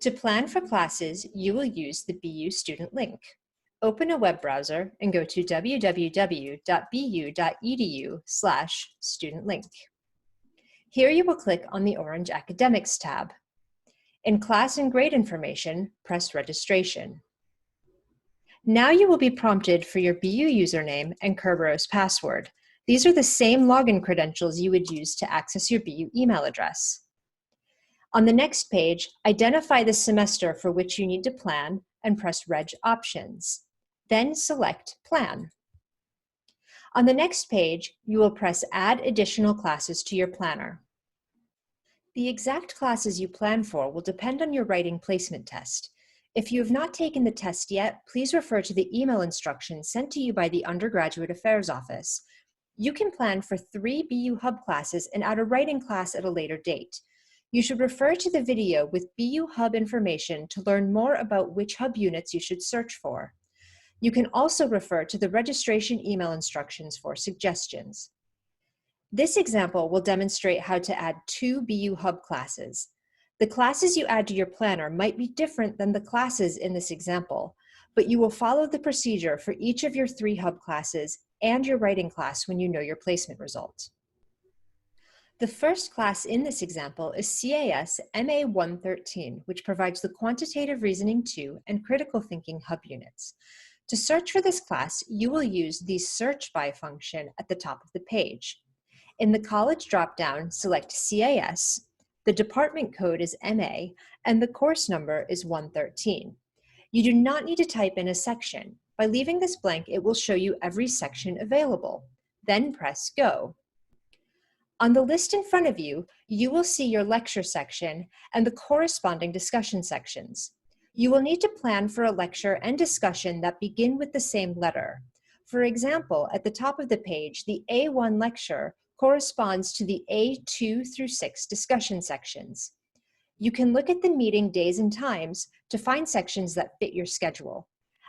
To plan for classes, you will use the BU student link. Open a web browser and go to www.bu.edu/studentlink. Here you will click on the orange Academics tab. In Class and Grade Information, press Registration. Now you will be prompted for your BU username and Kerberos password. These are the same login credentials you would use to access your BU email address. On the next page, identify the semester for which you need to plan and press Reg Options. Then select Plan. On the next page, you will press Add Additional Classes to your planner. The exact classes you plan for will depend on your writing placement test. If you have not taken the test yet, please refer to the email instructions sent to you by the Undergraduate Affairs Office. You can plan for 3 BU Hub classes and add a writing class at a later date. You should refer to the video with BU Hub information to learn more about which Hub units you should search for. You can also refer to the registration email instructions for suggestions. This example will demonstrate how to add 2 BU Hub classes. The classes you add to your planner might be different than the classes in this example, but you will follow the procedure for each of your 3 Hub classes and your writing class when you know your placement result. The first class in this example is CAS MA 113, which provides the Quantitative Reasoning 2 and Critical Thinking Hub units. To search for this class, you will use the Search By function at the top of the page. In the college dropdown, select CAS, the department code is MA, and the course number is 113. You do not need to type in a section. By leaving this blank, it will show you every section available. Then press Go. On the list in front of you, you will see your lecture section and the corresponding discussion sections. You will need to plan for a lecture and discussion that begin with the same letter. For example, at the top of the page, the A1 lecture corresponds to the A2 through 6 discussion sections. You can look at the meeting days and times to find sections that fit your schedule.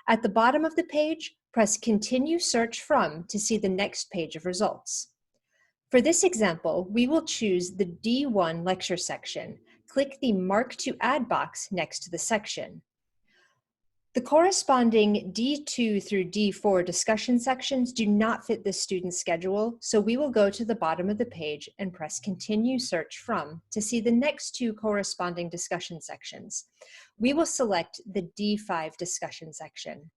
At the bottom of the page, press Continue Search From to see the next page of results. For this example, we will choose the D1 lecture section. Click the Mark to Add box next to the section. The corresponding D2 through D4 discussion sections do not fit this student's schedule, so we will go to the bottom of the page and press Continue Search From to see the next 2 corresponding discussion sections. We will select the D5 discussion section.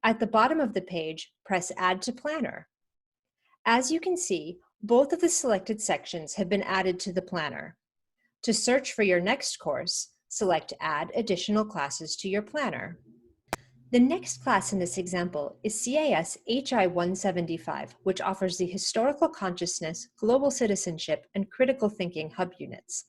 At the bottom of the page, press Add to Planner. As you can see, both of the selected sections have been added to the planner. To search for your next course, select Add Additional Classes to your planner. The next class in this example is CAS HI 175, which offers the Historical Consciousness, Global Citizenship, and Critical Thinking Hub units.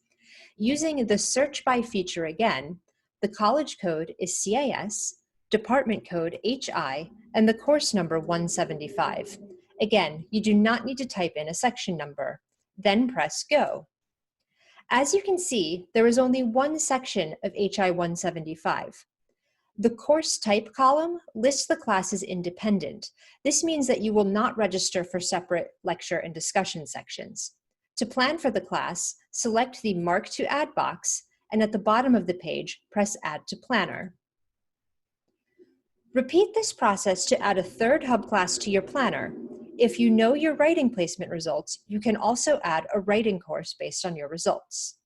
Using the Search By feature again, the college code is CAS, department code HI, and the course number 175. Again, you do not need to type in a section number. Then press Go. As you can see, there is only one section of HI 175. The course type column lists the classes independent. This means that you will not register for separate lecture and discussion sections. To plan for the class, select the Mark to Add box, and at the bottom of the page, press Add to Planner. Repeat this process to add a 3rd Hub class to your planner. If you know your writing placement results, you can also add a writing course based on your results.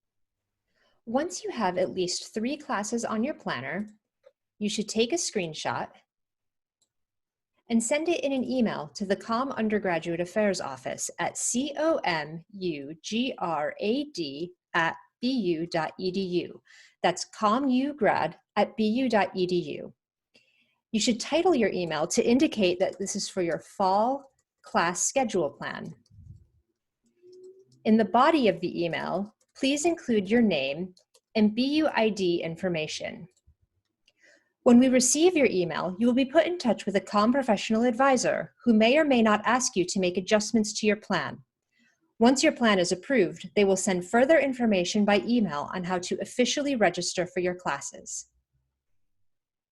Once you have at least 3 classes on your planner, you should take a screenshot and send it in an email to the COM Undergraduate Affairs Office at comugrad@bu.edu. That's comugrad@bu.edu. You should title your email to indicate that this is for your fall class schedule plan. In the body of the email, please include your name and BU ID information. When we receive your email, you will be put in touch with a COM professional advisor who may or may not ask you to make adjustments to your plan. Once your plan is approved, they will send further information by email on how to officially register for your classes.